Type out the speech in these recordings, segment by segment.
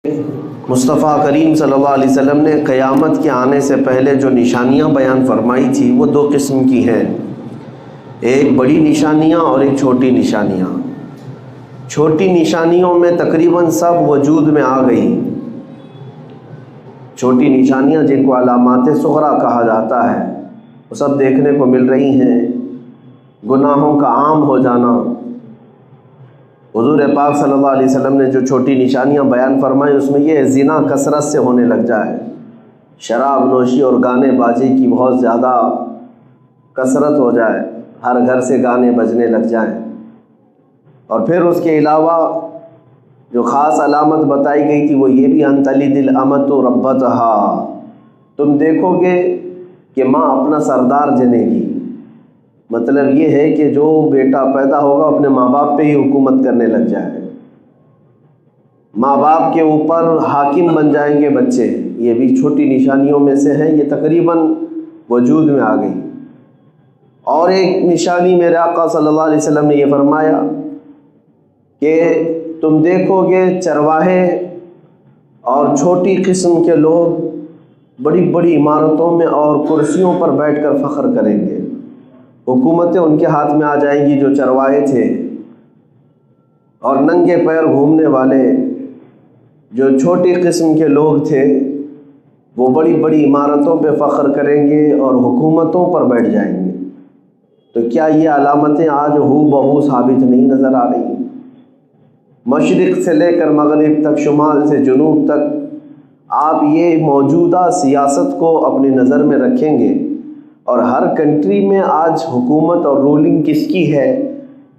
مصطفیٰ کریم صلی اللہ علیہ وسلم نے قیامت کے آنے سے پہلے جو نشانیاں بیان فرمائی تھی وہ دو قسم کی ہیں، ایک بڑی نشانیاں اور ایک چھوٹی نشانیاں۔ چھوٹی نشانیوں میں تقریباً سب وجود میں آ گئی۔ چھوٹی نشانیاں جن کو علامات صغریٰ کہا جاتا ہے وہ سب دیکھنے کو مل رہی ہیں۔ گناہوں کا عام ہو جانا، حضور پاک صلی اللہ علیہ وسلم نے جو چھوٹی نشانیاں بیان فرمائی اس میں یہ ہے زنا کثرت سے ہونے لگ جائے، شراب نوشی اور گانے بازی کی بہت زیادہ کثرت ہو جائے، ہر گھر سے گانے بجنے لگ جائیں۔ اور پھر اس کے علاوہ جو خاص علامت بتائی گئی تھی وہ یہ بھی ان تلد الامۃ ربتہا، تم دیکھو گے کہ ماں اپنا سردار جنے گی۔ مطلب یہ ہے کہ جو بیٹا پیدا ہوگا اپنے ماں باپ پہ ہی حکومت کرنے لگ جائے، ماں باپ کے اوپر حاکم بن جائیں گے بچے۔ یہ بھی چھوٹی نشانیوں میں سے ہیں، یہ تقریباً وجود میں آ گئی۔ اور ایک نشانی میرے آقا صلی اللہ علیہ وسلم نے یہ فرمایا کہ تم دیکھو گے چرواہے اور چھوٹی قسم کے لوگ بڑی بڑی عمارتوں میں اور کرسیوں پر بیٹھ کر فخر کریں گے، حکومتیں ان کے ہاتھ میں آ جائیں گی جو چرواہے تھے، اور ننگے پیر گھومنے والے جو چھوٹی قسم کے لوگ تھے وہ بڑی بڑی عمارتوں پہ فخر کریں گے اور حکومتوں پر بیٹھ جائیں گے۔ تو کیا یہ علامتیں آج ہو بہو ثابت نہیں نظر آ رہی؟ مشرق سے لے کر مغرب تک، شمال سے جنوب تک، آپ یہ موجودہ سیاست کو اپنی نظر میں رکھیں گے اور ہر کنٹری میں آج حکومت اور رولنگ کس کی ہے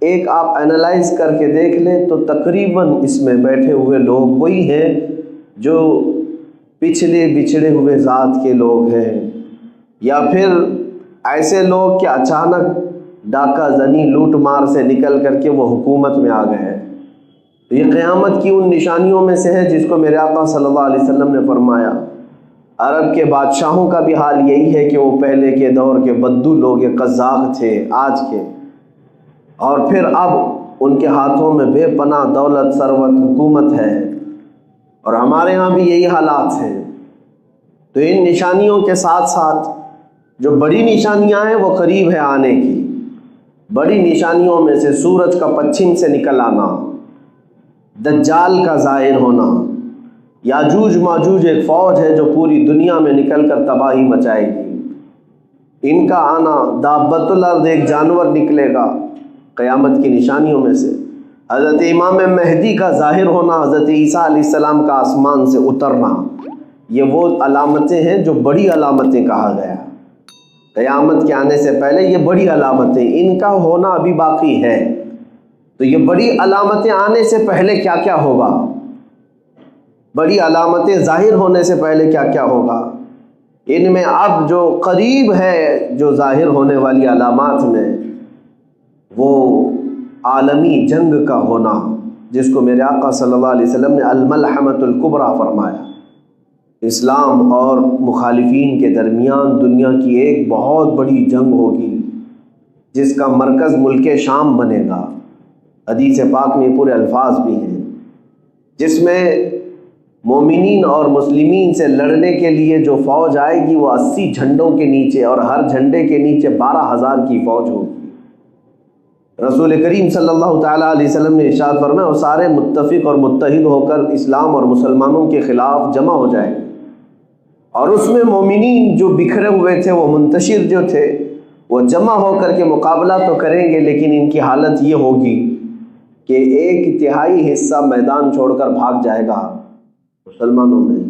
ایک آپ انالائز کر کے دیکھ لیں تو تقریباً اس میں بیٹھے ہوئے لوگ وہی ہیں جو پچھلے بچھڑے ہوئے ذات کے لوگ ہیں، یا پھر ایسے لوگ کہ اچانک ڈاکہ زنی لوٹ مار سے نکل کر کے وہ حکومت میں آ گئے ہیں۔ تو یہ قیامت کی ان نشانیوں میں سے ہے جس کو میرے آقا صلی اللہ علیہ وسلم نے فرمایا۔ عرب کے بادشاہوں کا بھی حال یہی ہے کہ وہ پہلے کے دور کے بدو لوگ قزاق تھے آج کے، اور پھر اب ان کے ہاتھوں میں بے پناہ دولت ثروت حکومت ہے، اور ہمارے ہاں بھی یہی حالات ہیں۔ تو ان نشانیوں کے ساتھ ساتھ جو بڑی نشانیاں ہیں وہ قریب ہے آنے کی۔ بڑی نشانیوں میں سے سورج کا پچھم سے نکل آنا، دجال کا ظاہر ہونا، یاجوج ماجوج ایک فوج ہے جو پوری دنیا میں نکل کر تباہی مچائے گی، ان کا آنا، دابۃ الارض ایک جانور نکلے گا قیامت کی نشانیوں میں سے، حضرت امام مہدی کا ظاہر ہونا، حضرت عیسیٰ علیہ السلام کا آسمان سے اترنا، یہ وہ علامتیں ہیں جو بڑی علامتیں کہا گیا۔ قیامت کے آنے سے پہلے یہ بڑی علامتیں، ان کا ہونا ابھی باقی ہے۔ تو یہ بڑی علامتیں آنے سے پہلے کیا کیا ہوگا، بڑی علامتیں ظاہر ہونے سے پہلے کیا کیا ہوگا، ان میں اب جو قریب ہے جو ظاہر ہونے والی علامات میں وہ عالمی جنگ کا ہونا، جس کو میرے آقا صلی اللہ علیہ وسلم نے الملحمۃ الکبریٰ فرمایا۔ اسلام اور مخالفین کے درمیان دنیا کی ایک بہت بڑی جنگ ہوگی جس کا مرکز ملک شام بنے گا۔ حدیث پاک میں پورے الفاظ بھی ہیں جس میں مومنین اور مسلمین سے لڑنے کے لیے جو فوج آئے گی وہ 80 جھنڈوں کے نیچے، اور ہر جھنڈے کے نیچے 12,000 کی فوج ہوگی۔ رسول کریم صلی اللہ تعالیٰ علیہ وسلم نے ارشاد فرمایا وہ سارے متفق اور متحد ہو کر اسلام اور مسلمانوں کے خلاف جمع ہو جائیں گے، اور اس میں مومنین جو بکھرے ہوئے تھے، وہ منتشر جو تھے، وہ جمع ہو کر کے مقابلہ تو کریں گے، لیکن ان کی حالت یہ ہوگی کہ ایک تہائی حصہ میدان چھوڑ کر بھاگ جائے گا مسلمانوں میں،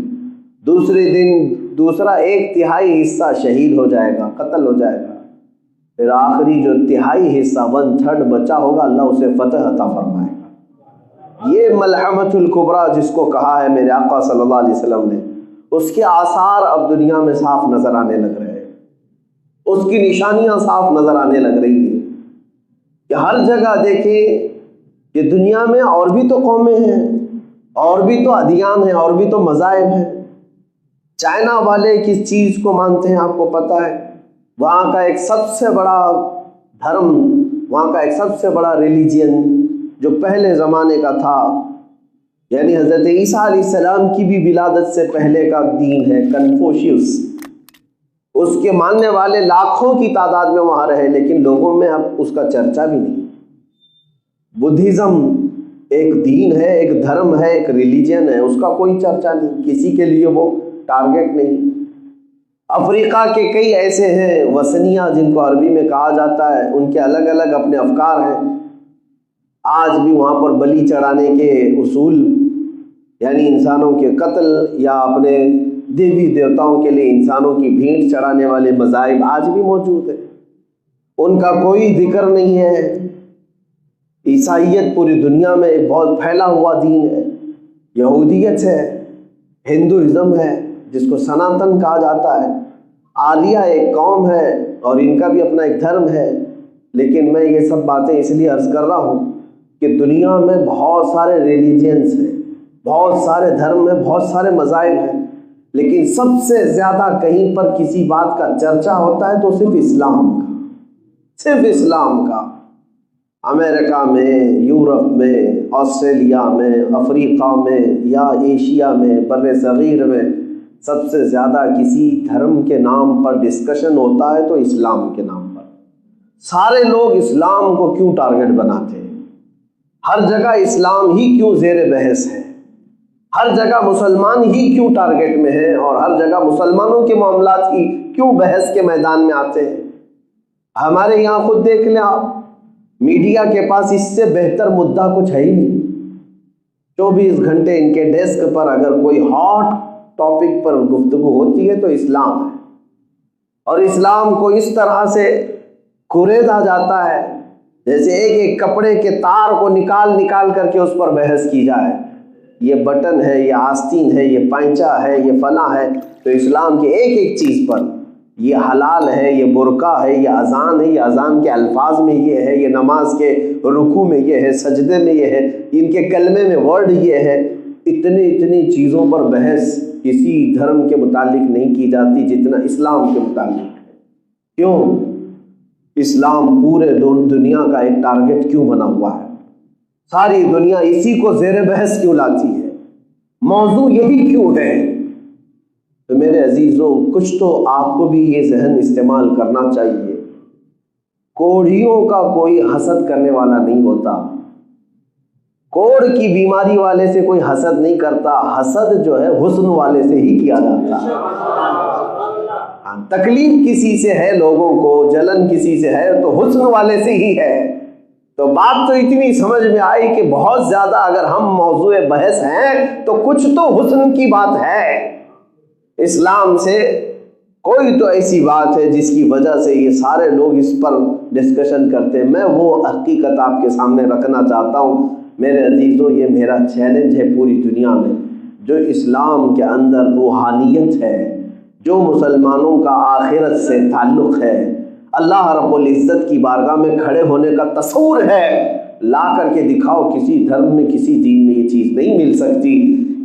دوسرے دن دوسرا ایک تہائی حصہ شہید ہو جائے گا، قتل ہو جائے گا، پھر آخری جو تہائی حصہ 1/3 بچا ہوگا اللہ اسے فتح عطا فرمائے گا۔ یہ ملحمۃ الکبریٰ جس کو کہا ہے میرے آقا صلی اللہ علیہ وسلم نے، اس کے آثار اب دنیا میں صاف نظر آنے لگ رہے ہیں، اس کی نشانیاں صاف نظر آنے لگ رہی ہیں کہ ہر جگہ دیکھیں کہ دنیا میں اور بھی تو قومیں ہیں، اور بھی تو ادیان ہیں، اور بھی تو مذاہب ہیں۔ چائنا والے کس چیز کو مانتے ہیں آپ کو پتہ ہے؟ وہاں کا ایک سب سے بڑا دھرم، وہاں کا ایک سب سے بڑا ریلیجین جو پہلے زمانے کا تھا یعنی حضرت عیسیٰ علیہ السلام کی بھی ولادت سے پہلے کا دین ہے کنفوشیوس، اس کے ماننے والے لاکھوں کی تعداد میں وہاں رہے، لیکن لوگوں میں اب اس کا چرچا بھی نہیں۔ بدھزم ایک دین ہے، ایک دھرم ہے، ایک ریلیجن ہے، اس کا کوئی چرچا نہیں، کسی کے لیے وہ ٹارگٹ نہیں۔ افریقہ کے کئی ایسے ہیں وثنیہ جن کو عربی میں کہا جاتا ہے، ان کے الگ الگ اپنے افکار ہیں، آج بھی وہاں پر بلی چڑھانے کے اصول، یعنی انسانوں کے قتل یا اپنے دیوی دیوتاؤں کے لیے انسانوں کی بھینٹ چڑھانے والے مذاہب آج بھی موجود ہیں، ان کا کوئی ذکر نہیں ہے۔ عیسائیت پوری دنیا میں ایک بہت پھیلا ہوا دین ہے، یہودیت ہے، ہندوازم ہے جس کو سناتن کہا جاتا ہے، آریہ ایک قوم ہے اور ان کا بھی اپنا ایک دھرم ہے۔ لیکن میں یہ سب باتیں اس لیے عرض کر رہا ہوں کہ دنیا میں بہت سارے ریلیجنس ہیں، بہت سارے دھرم ہیں، بہت سارے مذاہب ہیں، لیکن سب سے زیادہ کہیں پر کسی بات کا چرچا ہوتا ہے تو صرف اسلام کا، صرف اسلام کا۔ امریکہ میں، یورپ میں، آسٹریلیا میں، افریقہ میں یا ایشیا میں، بر صغیر میں سب سے زیادہ کسی دھرم کے نام پر ڈسکشن ہوتا ہے تو اسلام کے نام پر۔ سارے لوگ اسلام کو کیوں ٹارگٹ بناتے ہیں؟ ہر جگہ اسلام ہی کیوں زیر بحث ہے؟ ہر جگہ مسلمان ہی کیوں ٹارگٹ میں ہیں اور ہر جگہ مسلمانوں کے معاملات ہی کیوں بحث کے میدان میں آتے ہیں؟ ہمارے یہاں خود دیکھ لیں آپ، میڈیا کے پاس اس سے بہتر مدعا کچھ ہے ہی نہیں۔ 24 گھنٹے ان کے ڈیسک پر اگر کوئی ہاٹ ٹاپک پر گفتگو ہوتی ہے تو اسلام ہے، اور اسلام کو اس طرح سے کریدا جاتا ہے جیسے ایک ایک کپڑے کے تار کو نکال کر کے اس پر بحث کی جائے، یہ بٹن ہے، یہ آستین ہے، یہ پائنچا ہے، یہ فلاں ہے، تو اسلام کی ایک ایک چیز پر یہ حلال ہے، یہ برقع ہے، یہ اذان ہے، یہ اذان کے الفاظ میں یہ ہے، یہ نماز کے رکوع میں یہ ہے، سجدے میں یہ ہے، ان کے کلمے میں ورڈ یہ ہے۔ اتنی چیزوں پر بحث کسی دھرم کے متعلق نہیں کی جاتی جتنا اسلام کے متعلق ہے۔ کیوں؟ اسلام پورے دنیا کا ایک ٹارگٹ کیوں بنا ہوا ہے؟ ساری دنیا اسی کو زیر بحث کیوں لاتی ہے؟ موضوع یہی کیوں ہے؟ تو میرے عزیزوں، کچھ تو آپ کو بھی یہ ذہن استعمال کرنا چاہیے، کوڑھیوں کا کوئی حسد کرنے والا نہیں ہوتا، کوڑ کی بیماری والے سے کوئی حسد نہیں کرتا، حسد جو ہے حسن والے سے ہی کیا جاتا ہے۔ تکلیف کسی سے ہے، لوگوں کو جلن کسی سے ہے تو حسن والے سے ہی ہے۔ تو بات تو اتنی سمجھ میں آئی کہ بہت زیادہ اگر ہم موضوع بحث ہیں تو کچھ تو حسن کی بات ہے۔ اسلام سے کوئی تو ایسی بات ہے جس کی وجہ سے یہ سارے لوگ اس پر ڈسکشن کرتے ہیں۔ میں وہ حقیقت آپ کے سامنے رکھنا چاہتا ہوں میرے عزیزوں، یہ میرا چیلنج ہے پوری دنیا میں، جو اسلام کے اندر روحانیت ہے، جو مسلمانوں کا آخرت سے تعلق ہے، اللہ رب العزت کی بارگاہ میں کھڑے ہونے کا تصور ہے، لا کر کے دکھاؤ۔ کسی دھرم میں، کسی دین میں یہ چیز نہیں مل سکتی،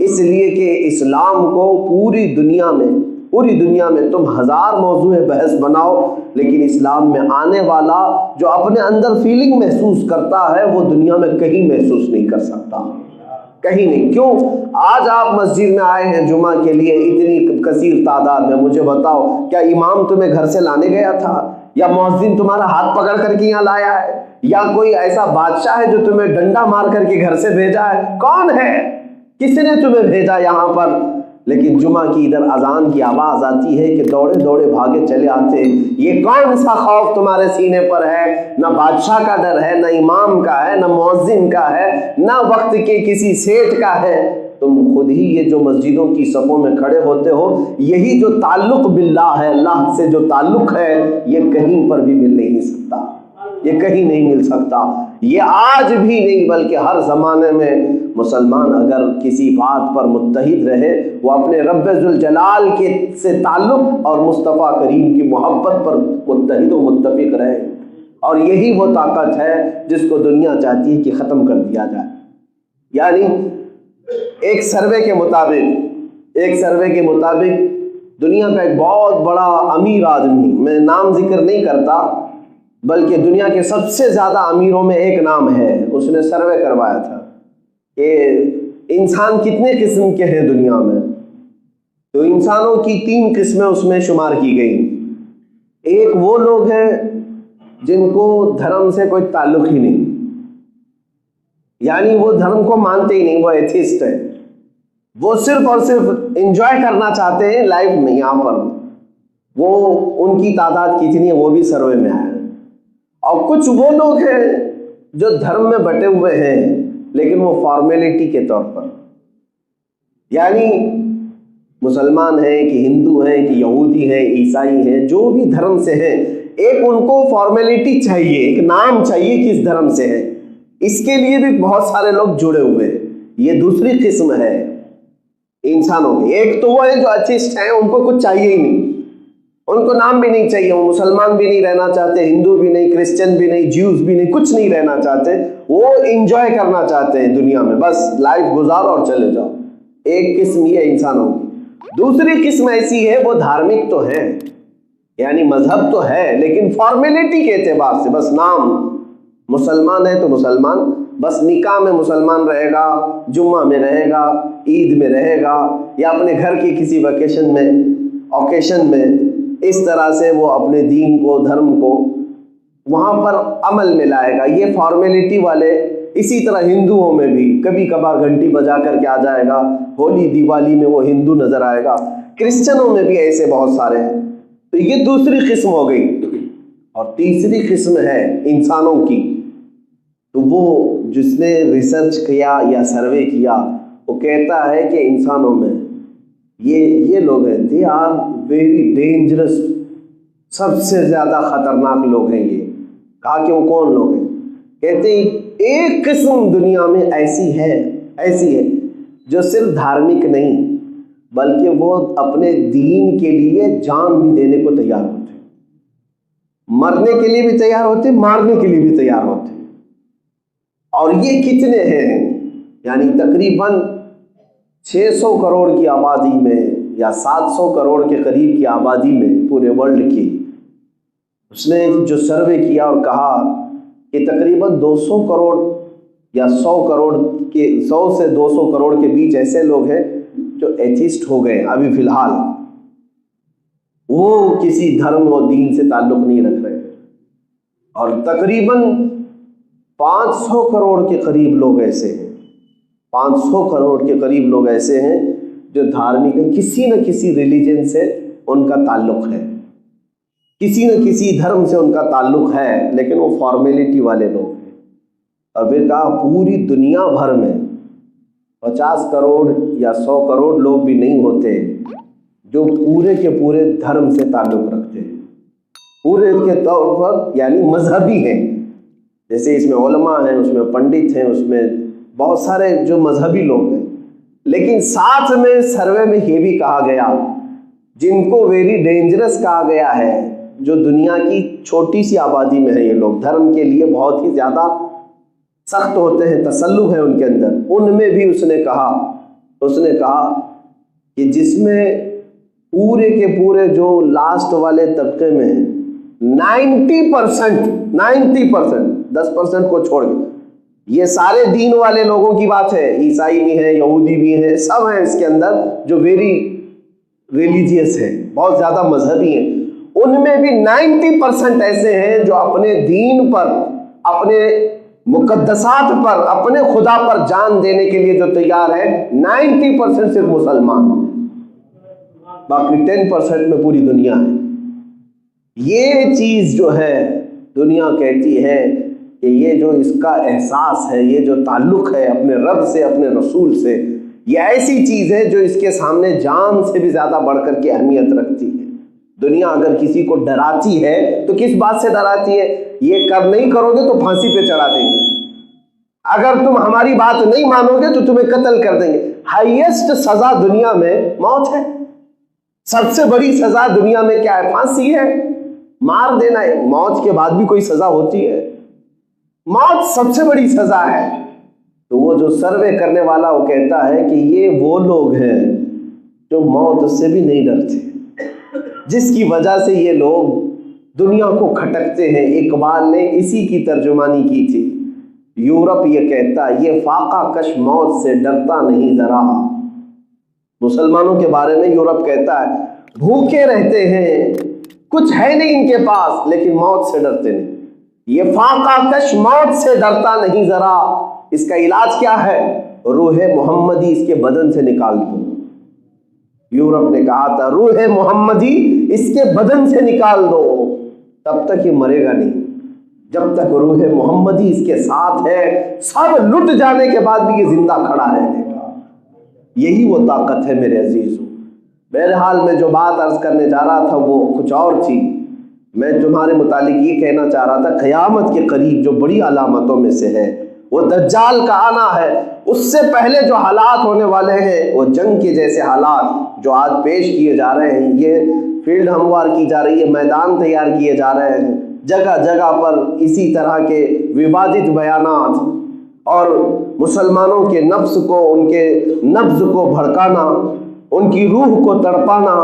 اس لیے کہ اسلام کو پوری دنیا میں تم ہزار موضوع بحث بناؤ، لیکن اسلام میں آنے والا جو اپنے اندر فیلنگ محسوس کرتا ہے وہ دنیا میں کہیں محسوس نہیں کر سکتا، کہیں نہیں۔ کیوں؟ آج آپ مسجد میں آئے ہیں جمعہ کے لیے اتنی کثیر تعداد میں، مجھے بتاؤ کیا امام تمہیں گھر سے لانے گیا تھا، یا مؤذن تمہارا ہاتھ پکڑ کر کے یہاں لایا ہے، یا کوئی ایسا بادشاہ ہے جو تمہیں ڈنڈا مار کر کے گھر سے بھیجا ہے؟ کون ہے؟ کس نے تمہیں بھیجا یہاں پر؟ لیکن جمعہ کی ادھر اذان کی آواز آتی ہے کہ دوڑے بھاگے چلے آتے۔ یہ کون سا خوف تمہارے سینے پر ہے؟ نہ بادشاہ کا ڈر ہے، نہ امام کا ہے، نہ مؤذن کا ہے، نہ وقت کے کسی سیٹ کا ہے۔ تم خود ہی یہ جو مسجدوں کی صفوں میں کھڑے ہوتے ہو، یہی جو تعلق باللہ ہے، اللہ سے جو تعلق ہے، یہ کہیں پر بھی مل نہیں سکتا، یہ کہیں نہیں مل سکتا۔ یہ آج بھی نہیں بلکہ ہر زمانے میں مسلمان اگر کسی بات پر متحد رہے، وہ اپنے رب ذوالجلال کے سے تعلق اور مصطفیٰ کریم کی محبت پر متحد و متفق رہے، اور یہی وہ طاقت ہے جس کو دنیا چاہتی ہے کہ ختم کر دیا جائے۔ یعنی ایک سروے کے مطابق دنیا کا ایک بہت بڑا امیر آدمی، میں نام ذکر نہیں کرتا بلکہ دنیا کے سب سے زیادہ امیروں میں ایک نام ہے، اس نے سروے کروایا تھا کہ انسان کتنے قسم کے ہیں دنیا میں؟ تو انسانوں کی 3 قسمیں اس میں شمار کی گئی. ایک وہ لوگ ہیں جن کو دھرم سے کوئی تعلق ہی نہیں، یعنی وہ دھرم کو مانتے ہی نہیں، وہ ایتھیسٹ ہے. وہ صرف اور صرف انجوائے کرنا چاہتے ہیں لائف میں. یہاں پر وہ ان کی تعداد کتنی ہے وہ بھی سروے میں آیا. اور کچھ وہ لوگ ہیں جو دھرم میں بٹے ہوئے ہیں لیکن وہ فارمیلٹی کے طور پر، یعنی مسلمان ہیں کہ ہندو ہیں کہ یہودی ہیں عیسائی ہیں، جو بھی دھرم سے ہیں، ایک ان کو فارمیلٹی چاہیے، ایک نام چاہیے کس دھرم سے ہے. اس کے لیے بھی بہت سارے لوگ جڑے ہوئے ہیں. یہ دوسری قسم ہے انسانوں کی. ایک تو وہ ہیں جو ایتھیسٹ ہیں، ان کو کچھ چاہیے ہی نہیں، ان کو نام بھی نہیں چاہیے، وہ مسلمان بھی نہیں رہنا چاہتے، ہندو بھی نہیں، کرسچن بھی نہیں، جیوز بھی نہیں، کچھ نہیں رہنا چاہتے. وہ انجوائے کرنا چاہتے ہیں دنیا میں، بس لائف گزارو اور چلے جاؤ. ایک قسم یہ انسانوں کی. دوسری قسم ایسی ہے وہ دھارمک تو ہے، یعنی مذہب تو ہے لیکن فارمیلٹی کے اعتبار سے بس نام. مسلمان ہے تو مسلمان، بس نکاح میں مسلمان رہے گا، جمعہ میں رہے گا، عید میں رہے گا، یا اپنے گھر کی کسی ویکیشن میں، اوکیشن میں، اس طرح سے وہ اپنے دین کو، دھرم کو وہاں پر عمل میں لائے گا. یہ فارمیلٹی والے. اسی طرح ہندوؤں میں بھی کبھی کبھار گھنٹی بجا کر کے آ جائے گا، ہولی دیوالی میں وہ ہندو نظر آئے گا. کرسچنوں میں بھی ایسے بہت سارے ہیں. تو یہ دوسری قسم ہو گئی. اور تیسری قسم ہے انسانوں کی، تو وہ جس نے ریسرچ کیا یا سروے کیا وہ کہتا ہے کہ انسانوں میں یہ لوگ ہیں، دے آر ویری ڈینجرس، سب سے زیادہ خطرناک لوگ ہیں. یہ کہا کہ وہ کون لوگ ہیں؟ کہتے ہیں ایک قسم دنیا میں ایسی ہے جو صرف دھارمک نہیں بلکہ وہ اپنے دین کے لیے جان بھی دینے کو تیار ہوتے ہیں، مرنے کے لیے بھی تیار ہوتے ہیں، مارنے کے لیے بھی تیار ہوتے ہیں. اور یہ کتنے ہیں؟ یعنی تقریباً 600 کروڑ کی آبادی میں یا 700 کروڑ کے قریب کی آبادی میں پورے ورلڈ کی. اس نے جو سروے کیا اور کہا کہ تقریباً 200 کروڑ یا 100 کروڑ کے 100 سے 200 کروڑ کے بیچ ایسے لوگ ہیں جو ایتھیسٹ ہو گئے ابھی فی الحال. وہ کسی دھرم اور دین سے تعلق نہیں رکھ رہے. اور تقریباً 500 کروڑ کے قریب لوگ ایسے ہیں، 500 کروڑ کے قریب لوگ ایسے ہیں جو دھارمک ہیں، کسی نہ کسی ریلیجن سے ان کا تعلق ہے، کسی نہ کسی دھرم سے ان کا تعلق ہے، لیکن وہ فارمیلٹی والے لوگ ہیں. اور پھر کہا پوری دنیا بھر میں 50 کروڑ یا 100 کروڑ لوگ بھی نہیں ہوتے جو پورے کے پورے دھرم سے تعلق رکھتے ہیں، پورے کے طور پر یعنی مذہبی ہیں. جیسے اس میں علماء ہیں، اس میں پنڈت ہیں، اس میں بہت سارے جو مذہبی لوگ ہیں. لیکن ساتھ میں سروے میں یہ بھی کہا گیا جن کو ویری ڈینجرس کہا گیا ہے، جو دنیا کی چھوٹی سی آبادی میں ہے، یہ لوگ دھرم کے لیے بہت ہی زیادہ سخت ہوتے ہیں، تسلط ہے ان کے اندر. ان میں بھی اس نے کہا کہ جس میں پورے کے پورے جو لاسٹ والے طبقے میں 90%، 10% کو چھوڑ کے، یہ سارے دین والے لوگوں کی بات ہے، عیسائی بھی ہیں، یہودی بھی ہیں، سب ہیں اس کے اندر جو ویری ریلیجیس ہیں، بہت زیادہ مذہبی ہیں. ان میں بھی 90% ایسے ہیں جو اپنے دین پر، اپنے مقدسات پر، اپنے خدا پر جان دینے کے لیے جو تیار ہے. 90% صرف مسلمان، باقی 10% میں پوری دنیا ہے. یہ چیز جو ہے دنیا کہتی ہے کہ یہ جو اس کا احساس ہے، یہ جو تعلق ہے اپنے رب سے، اپنے رسول سے، یہ ایسی چیز ہے جو اس کے سامنے جان سے بھی زیادہ بڑھ کر کے اہمیت رکھتی ہے. دنیا اگر کسی کو ڈراتی ہے تو کس بات سے ڈراتی ہے؟ یہ نہیں کرو گے تو پھانسی پہ چڑھا دیں گے، اگر تم ہماری بات نہیں مانو گے تو تمہیں قتل کر دیں گے. ہائیسٹ سزا دنیا میں موت ہے. سب سے بڑی سزا دنیا میں کیا ہے؟ پھانسی ہے، مار دینا ہے. موت کے بعد بھی کوئی سزا ہوتی ہے؟ موت سب سے بڑی سزا ہے. تو وہ جو سروے کرنے والا وہ کہتا ہے کہ یہ وہ لوگ ہیں جو موت سے بھی نہیں ڈرتے، جس کی وجہ سے یہ لوگ دنیا کو کھٹکتے ہیں. اقبال نے اسی کی ترجمانی کی تھی، یورپ یہ کہتا ہے یہ فاقہ کش موت سے ڈرتا نہیں ذرا. مسلمانوں کے بارے میں یورپ کہتا ہے بھوکے رہتے ہیں، کچھ ہے نہیں ان کے پاس، لیکن موت سے ڈرتے نہیں. یہ فاقہ کش موت سے ڈرتا نہیں ذرا. اس کا علاج کیا ہے؟ روح محمدی اس کے بدن سے نکال دو. یورپ نے کہا تھا روح محمدی اس کے بدن سے نکال دو، تب تک یہ مرے گا نہیں. جب تک روح محمدی اس کے ساتھ ہے، سب لٹ جانے کے بعد بھی یہ زندہ کھڑا رہنے گا. یہی وہ طاقت ہے میرے عزیزوں. بہرحال میں جو بات عرض کرنے جا رہا تھا وہ کچھ اور تھی. میں تمہارے متعلق یہ کہنا چاہ رہا تھا قیامت کے قریب جو بڑی علامتوں میں سے ہے وہ دجال کا آنا ہے. اس سے پہلے جو حالات ہونے والے ہیں وہ جنگ کے جیسے حالات جو آج پیش کیے جا رہے ہیں. یہ فیلڈ ہموار کی جا رہی ہے، میدان تیار کیے جا رہے ہیں، جگہ جگہ پر اسی طرح کے ووادت بیانات اور مسلمانوں کے نفس کو، ان کے نبض کو بھڑکانا، ان کی روح کو تڑپانا،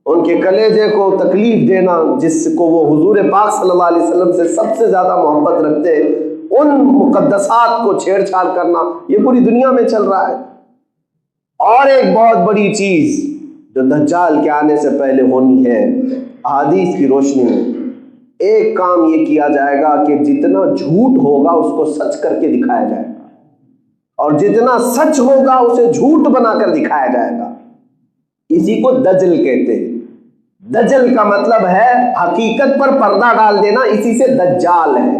ان کے کلیجے کو تکلیف دینا، جس کو وہ حضور پاک صلی اللہ علیہ وسلم سے سب سے زیادہ محبت رکھتے ہیں، ان مقدسات کو چھیڑ چھاڑ کرنا، یہ پوری دنیا میں چل رہا ہے. اور ایک بہت بڑی چیز جو دجال کے آنے سے پہلے ہونی ہے، احادیث کی روشنی میں ایک کام یہ کیا جائے گا کہ جتنا جھوٹ ہوگا اس کو سچ کر کے دکھایا جائے گا، اور جتنا سچ ہوگا اسے جھوٹ بنا کر دکھایا جائے گا. اسی کو دجل کہتے ہیں. دجل کا مطلب ہے حقیقت پر پردہ ڈال دینا، اسی سے دجال ہے.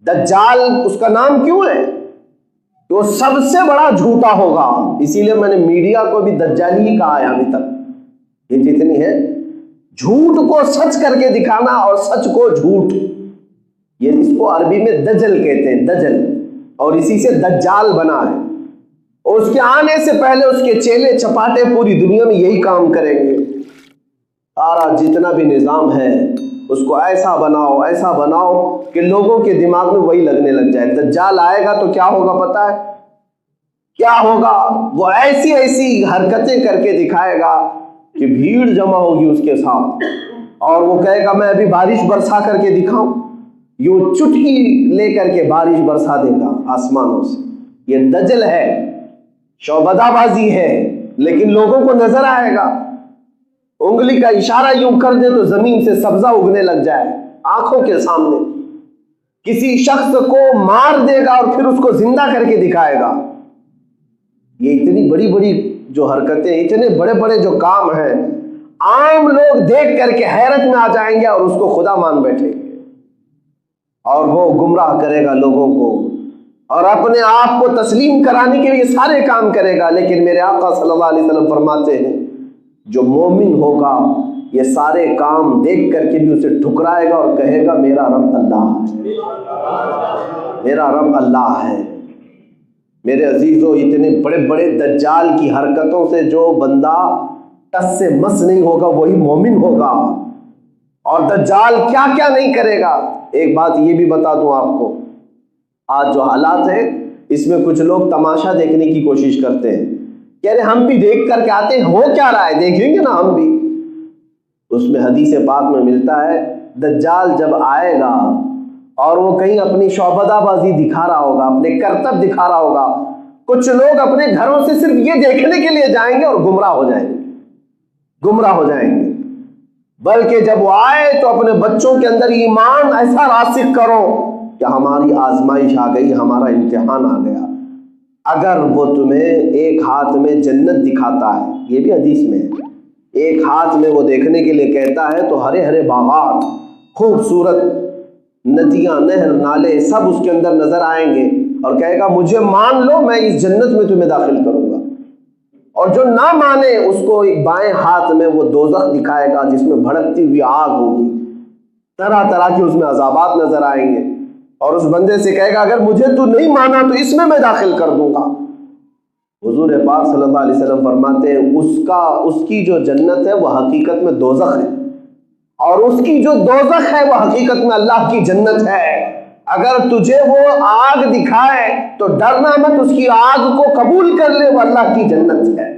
دجال اس کا نام کیوں ہے؟ کہ وہ سب سے بڑا جھوٹا ہوگا. اسی لیے میں نے میڈیا کو بھی دجالی ہی کہا ہے ابھی تک. یہ جتنی ہے جھوٹ کو سچ کر کے دکھانا اور سچ کو جھوٹ، یہ اس کو عربی میں دجل کہتے ہیں، دجل، اور اسی سے دجال بنا ہے. اور اس کے آنے سے پہلے اس کے چیلے چپاٹے پوری دنیا میں یہی کام کریں گے. سارا جتنا بھی نظام ہے اس کو ایسا بناؤ کہ لوگوں کے دماغ میں وہی لگنے لگ جائے. دجال آئے گا تو کیا ہوگا پتہ ہے؟ کیا ہوگا؟ وہ ایسی حرکتیں کر کے دکھائے گا کہ بھیڑ جمع ہوگی اس کے ساتھ، اور وہ کہے گا میں ابھی بارش برسا کر کے دکھاؤں. یوں چٹکی لے کر کے بارش برسا دے گا آسمانوں سے. یہ دجل ہے، شعبدہ بازی ہے، لیکن لوگوں کو نظر آئے گا. انگلی کا اشارہ یوں کر دے تو زمین سے سبزہ اگنے لگ جائے آنکھوں کے سامنے. کسی شخص کو مار دے گا اور پھر اس کو زندہ کر کے دکھائے گا. یہ اتنی بڑی جو حرکتیں، اتنے بڑے جو کام ہیں، عام لوگ دیکھ کر کے حیرت میں آ جائیں گے اور اس کو خدا مان بیٹھیں گے، اور وہ گمراہ کرے گا لوگوں کو اور اپنے آپ کو تسلیم کرانے کے لیے سارے کام کرے گا. لیکن میرے آقا صلی اللہ علیہ وسلم فرماتے ہیں جو مومن ہوگا یہ سارے کام دیکھ کر کے بھی اسے ٹھکرائے گا اور کہے گا میرا رب اللہ ہے، میرا رب اللہ ہے. میرے عزیزو، اتنے بڑے دجال کی حرکتوں سے جو بندہ ٹس سے مس نہیں ہوگا وہی مومن ہوگا. اور دجال کیا کیا نہیں کرے گا. ایک بات یہ بھی بتا دوں آپ کو، آج جو حالات ہیں اس میں کچھ لوگ تماشا دیکھنے کی کوشش کرتے ہیں، کہہ رہے ہم بھی دیکھ کر کے آتے ہیں، ہو کیا رہا ہے دیکھیں گے نا ہم بھی. اس میں حدیث پاک میں ملتا ہے دجال جب آئے گا اور وہ کہیں اپنی شعبدہ بازی دکھا رہا ہوگا، اپنے کرتب دکھا رہا ہوگا، کچھ لوگ اپنے گھروں سے صرف یہ دیکھنے کے لیے جائیں گے اور گمراہ ہو جائیں گے. بلکہ جب وہ آئے تو اپنے بچوں کے اندر ایمان ایسا راسخ کرو کہ ہماری آزمائش آ گئی، ہمارا امتحان آ گیا. اگر وہ تمہیں ایک ہاتھ میں جنت دکھاتا ہے، یہ بھی حدیث میں ہے، ایک ہاتھ میں وہ دیکھنے کے لیے کہتا ہے تو ہرے باغات، خوبصورت ندیاں، نہر، نالے سب اس کے اندر نظر آئیں گے، اور کہے گا مجھے مان لو میں اس جنت میں تمہیں داخل کروں گا. اور جو نہ مانے اس کو ایک بائیں ہاتھ میں وہ دوزخ دکھائے گا جس میں بھڑکتی ہوئی آگ ہوگی، طرح کے اس میں عذابات نظر آئیں گے، اور اس بندے سے کہے گا اگر مجھے تو نہیں مانا تو اس میں داخل کر دوں گا. حضور پاک صلی اللہ علیہ وسلم فرماتے ہیں اس کی جو جنت ہے وہ حقیقت میں دوزخ ہے، اور اس کی جو دوزخ ہے وہ حقیقت میں اللہ کی جنت ہے. اگر تجھے وہ آگ دکھائے تو ڈرنا مت، اس کی آگ کو قبول کر لے، وہ اللہ کی جنت ہے،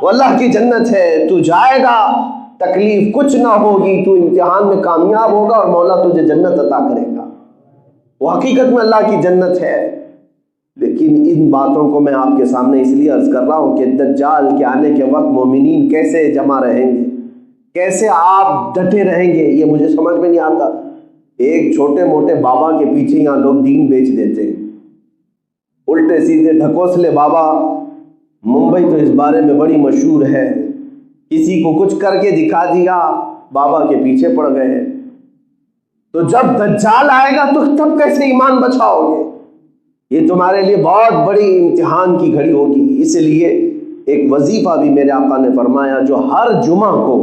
وہ اللہ کی جنت ہے. تو جائے گا، تکلیف کچھ نہ ہوگی، تو امتحان میں کامیاب ہوگا اور مولا تجھے جنت عطا کرے گا. وہ حقیقت میں اللہ کی جنت ہے۔ لیکن ان باتوں کو میں آپ کے سامنے اس لیے عرض کر رہا ہوں کہ دجال کے آنے کے وقت مومنین کیسے جمع رہیں گے، کیسے آپ ڈٹے رہیں گے، یہ مجھے سمجھ میں نہیں آتا۔ ایک چھوٹے موٹے بابا کے پیچھے یہاں لوگ دین بیچ دیتے ہیں، الٹے سیدھے ڈھکوسلے بابا۔ ممبئی تو اس بارے میں بڑی مشہور ہے، کسی کو کچھ کر کے دکھا دیا، بابا کے پیچھے پڑ گئے۔ تو جب دجال آئے گا تو تب کیسے ایمان بچاؤ گے؟ یہ تمہارے لیے بہت بڑی امتحان کی گھڑی ہوگی۔ اس لیے ایک وظیفہ بھی میرے آقا نے فرمایا، جو ہر جمعہ کو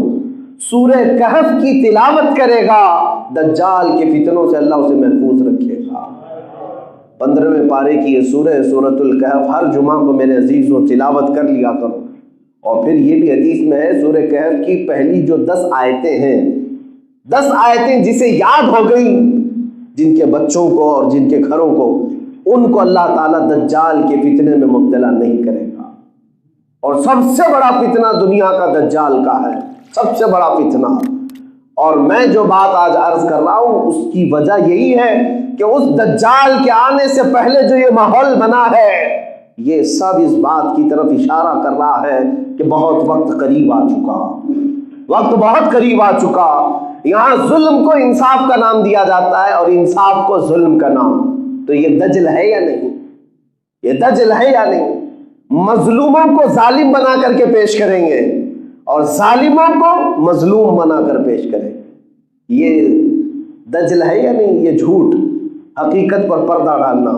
سورہ کہف کی تلاوت کرے گا دجال کے فتنوں سے اللہ اسے محفوظ رکھے گا۔ 15ویں پارے کی یہ سورۃ الکہف ہر جمعہ کو میرے عزیزوں تلاوت کر لیا کرو۔ اور پھر یہ بھی حدیث میں ہے، سورہ کہف کی پہلی جو 10 آیتیں ہیں، 10 آیتیں جسے یاد ہو گئی، جن کے بچوں کو اور جن کے گھروں کو، ان کو اللہ تعالیٰ دجال کے فتنے میں مبتلا نہیں کرے گا۔ اور سب سے بڑا فتنہ دنیا کا دجال کا ہے، سب سے بڑا فتنہ۔ اور میں جو بات آج عرض کر رہا ہوں اس کی وجہ یہی ہے کہ اس دجال کے آنے سے پہلے جو یہ ماحول بنا ہے، یہ سب اس بات کی طرف اشارہ کر رہا ہے کہ بہت وقت قریب آ چکا، وقت بہت قریب آ چکا۔ یہاں ظلم کو انصاف کا نام دیا جاتا ہے اور انصاف کو ظلم کا نام۔ تو یہ دجل ہے یا نہیں؟ یہ دجل ہے یا نہیں؟ مظلوموں کو ظالم بنا کر کے پیش کریں گے اور ظالموں کو مظلوم بنا کر پیش کریں گے۔ یہ دجل ہے یا نہیں؟ یہ جھوٹ، حقیقت پر پردہ ڈالنا۔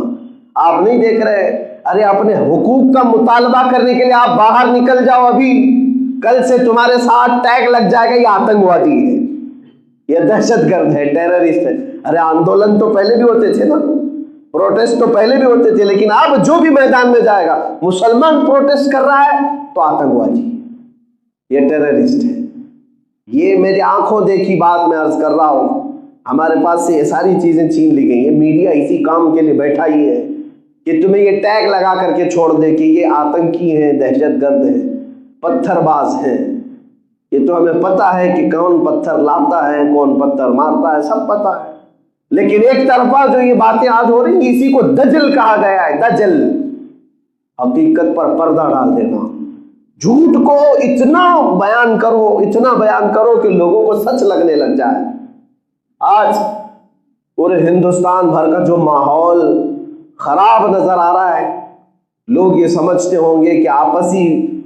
آپ نہیں دیکھ رہے؟ ارے اپنے حقوق کا مطالبہ کرنے کے لیے آپ باہر نکل جاؤ، ابھی کل سے تمہارے ساتھ ٹیگ لگ جائے گا، یہ آتنکوادی ہے، یہ دہشت گرد ہے، ٹیررسٹ ہے۔ ارے آندولن تو پہلے بھی ہوتے تھے نا، پروٹیسٹ تو پہلے بھی ہوتے تھے، لیکن اب جو بھی میدان میں جائے گا، مسلمان پروٹیسٹ کر رہا ہے تو آتنکوادی، یہ ٹیررسٹ ہے۔ یہ میری آنکھوں دیکھی بات میں عرض کر رہا ہوں۔ ہمارے پاس سے یہ ساری چیزیں چھین لی گئی ہیں۔ میڈیا اسی کام کے لیے بیٹھا ہی ہے کہ تمہیں یہ ٹیگ لگا کر کے چھوڑ دے کہ یہ آتنکی ہیں، دہشت گرد ہیں، پتھر باز ہیں۔ یہ تو ہمیں پتہ ہے کہ کون پتھر لاتا ہے، کون پتھر مارتا ہے، سب پتہ ہے۔ لیکن ایک طرفہ جو یہ باتیں آج ہو رہی ہیں، اسی کو دجل کہا گیا ہے، دجل، حقیقت پر پردہ ڈال دینا۔ جھوٹ کو اتنا بیان کرو، اتنا بیان کرو کہ لوگوں کو سچ لگنے لگ جائے۔ آج پورے ہندوستان بھر کا جو ماحول خراب نظر آ رہا ہے، لوگ یہ سمجھتے ہوں گے کہ آپسی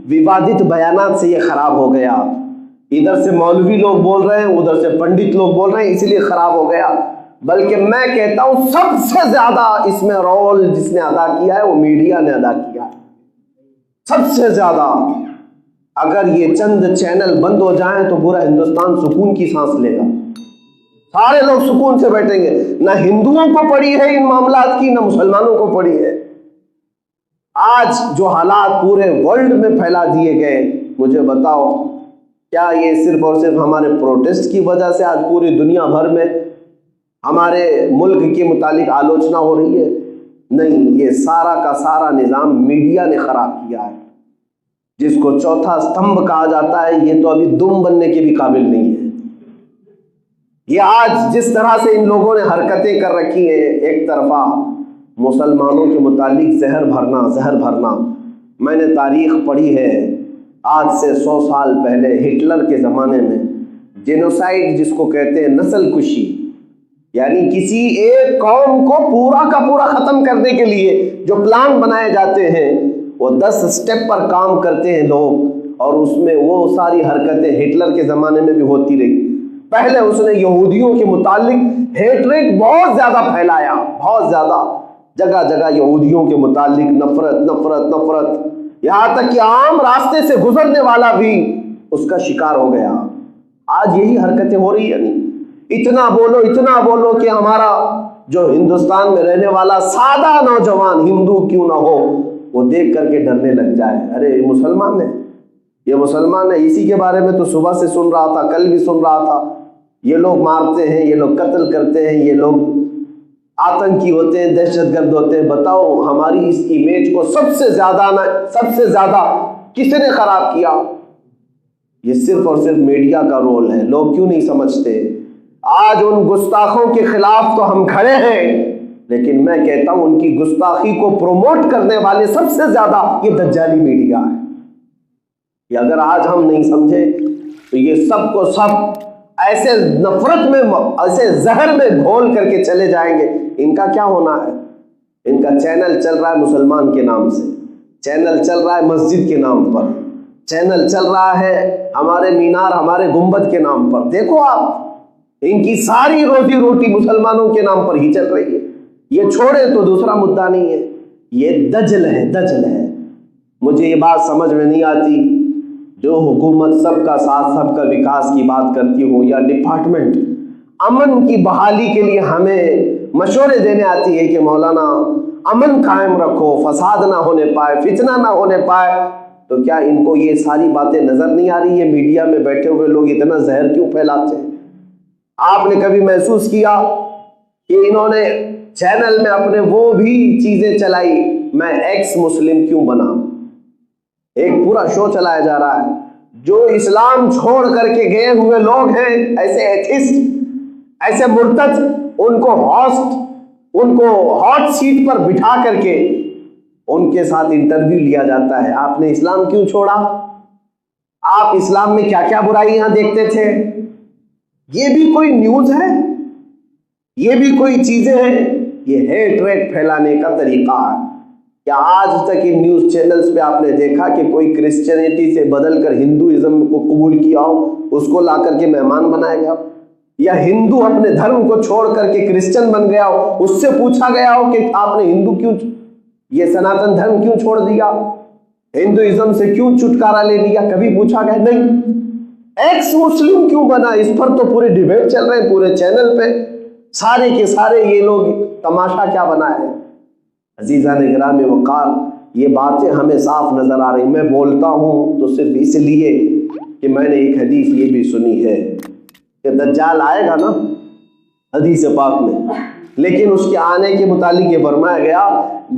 ووادت بیانات سے یہ خراب ہو گیا، ادھر سے مولوی لوگ بول رہے ہیں، ادھر سے پنڈت لوگ بول رہے ہیں، اسی لیے خراب ہو گیا۔ بلکہ میں کہتا ہوں سب سے زیادہ اس میں رول جس نے ادا کیا ہے وہ میڈیا نے ادا کیا ہے، سب سے زیادہ۔ اگر یہ چند چینل بند ہو جائیں تو پورا ہندوستان سکون کی سانس لے گا، سارے لوگ سکون سے بیٹھیں گے۔ نہ ہندوؤں کو پڑی ہے ان معاملات کی، نہ مسلمانوں کو پڑی ہے۔ آج جو حالات پورے ورلڈ میں پھیلا دیے گئے، مجھے بتاؤ کیا یہ صرف اور صرف ہمارے پروٹیسٹ کی وجہ سے آج پوری دنیا بھر میں ہمارے ملک کے متعلق آلوچنا ہو رہی ہے؟ نہیں، یہ سارا کا سارا نظام میڈیا نے خراب کیا ہے، جس کو چوتھا ستمبھ کہا جاتا ہے۔ یہ تو ابھی دم بننے کے بھی قابل نہیں ہے۔ یہ آج جس طرح سے ان لوگوں نے حرکتیں کر رکھی ہیں، ایک طرفہ مسلمانوں کے متعلق زہر بھرنا۔ میں نے تاریخ پڑھی ہے، آج سے 100 سال پہلے ہٹلر کے زمانے میں جینوسائیڈ جس کو کہتے ہیں، نسل کشی، یعنی کسی ایک قوم کو پورا کا پورا ختم کرنے کے لیے جو پلان بنائے جاتے ہیں، وہ 10 سٹیپ پر کام کرتے ہیں لوگ، اور اس میں وہ ساری حرکتیں ہٹلر کے زمانے میں بھی ہوتی رہی۔ پہلے اس نے یہودیوں کے متعلق ہیٹریٹ بہت زیادہ پھیلایا، بہت زیادہ، جگہ جگہ یہودیوں کے متعلق نفرت، یہاں تک کہ عام راستے سے گزرنے والا بھی اس کا شکار ہو گیا۔ آج یہی حرکتیں ہو رہی ہیں۔ نہیں، اتنا بولو کہ ہمارا جو ہندوستان میں رہنے والا سادہ نوجوان ہندو کیوں نہ ہو، وہ دیکھ کر کے ڈرنے لگ جائے، ارے یہ مسلمان ہے، اسی کے بارے میں تو صبح سے سن رہا تھا، کل بھی سن رہا تھا، یہ لوگ مارتے ہیں، یہ لوگ قتل کرتے ہیں، یہ لوگ آتنکی ہوتے ہیں، دہشت گرد ہوتے ہیں۔ بتاؤ ہماری اس امیج کو سب سے زیادہ کس نے خراب کیا؟ یہ صرف اور صرف میڈیا کا رول ہے۔ لوگ کیوں نہیں سمجھتے؟ آج ان گستاخوں کے خلاف تو ہم کھڑے ہیں، لیکن میں کہتا ہوں ان کی گستاخی کو پروموٹ کرنے والے سب سے زیادہ یہ دجالی میڈیا ہے. یہ اگر آج ہم نہیں سمجھے تو یہ سب کو سب ایسے نفرت میں، ایسے زہر میں گھول کر کے چلے جائیں گے. ان کا کیا ہونا ہے؟ ان کا چینل چل رہا ہے مسلمان کے نام سے، چینل چل رہا ہے مسجد کے نام پر، چینل چل رہا ہے ہمارے مینار، ہمارے گنبد کے نام پر. دیکھو آپ، ان کی ساری روزی روٹی مسلمانوں کے نام پر ہی چل رہی ہے. یہ چھوڑے تو دوسرا مدعا نہیں ہے. یہ دجل ہے، دجل ہے. مجھے یہ بات سمجھ میں نہیں آتی، جو حکومت سب کا ساتھ سب کا وکاس کی بات کرتی ہو، یا ڈپارٹمنٹ امن کی بحالی کے لیے ہمیں مشورے دینے آتی ہے کہ مولانا امن قائم رکھو، فساد نہ ہونے پائے، فتنہ نہ ہونے پائے، تو کیا ان کو یہ ساری باتیں نظر نہیں آ رہی؟ یہ میڈیا میں بیٹھے ہوئے لوگ اتنا زہر کیوں پھیلاتے ہیں؟ آپ نے کبھی محسوس کیا کہ انہوں نے چینل میں اپنے وہ بھی چیزیں چلائی، میں ایکس مسلم کیوں بنا؟ ایک پورا شو چلایا جا رہا ہے. جو اسلام چھوڑ کر کے گئے ہوئے لوگ ہیں، ایسے ایتھسٹ، ایسے مرتد، ان کو ہاٹ سیٹ پر بٹھا کر کے ان کے ساتھ انٹرویو لیا جاتا ہے. آپ نے اسلام کیوں چھوڑا؟ آپ اسلام میں کیا کیا برائیاں دیکھتے تھے؟ یہ بھی کوئی نیوز ہے؟ یہ بھی کوئی چیزیں ہیں؟ یہ ہیٹ ریٹ پھیلانے کا طریقہ ہے. کیا آج تک ان نیوز چینلز پہ آپ نے دیکھا کہ کوئی کرسچینٹی سے بدل کر ہندوازم کو قبول کیا ہو، اس کو لا کر کے مہمان بنایا گیا ہو؟ یا ہندو اپنے دھرم کو چھوڑ کر کے کرسچن بن گیا ہو، اس سے پوچھا گیا ہو کہ آپ نے ہندو کیوں، یہ سناتن دھرم کیوں چھوڑ دیا، ہندوازم سے کیوں چھٹکارا لے لیا؟ کبھی پوچھا گیا؟ نہیں. ایکس مسلم کیوں بنا؟ اس پر تو پورے ڈیبیٹ چل رہے ہیں پورے چینل پہ، سارے کے سارے یہ لوگ تماشا کیا بنائے ہیں. عزیزان گرامی وقار، یہ باتیں ہمیں صاف نظر آ رہی. میں بولتا ہوں تو صرف اس لیے کہ میں نے ایک حدیث یہ بھی سنی ہے کہ دجال آئے گا نا حدیث پاک میں، لیکن اس کے آنے کے متعلق یہ فرمایا گیا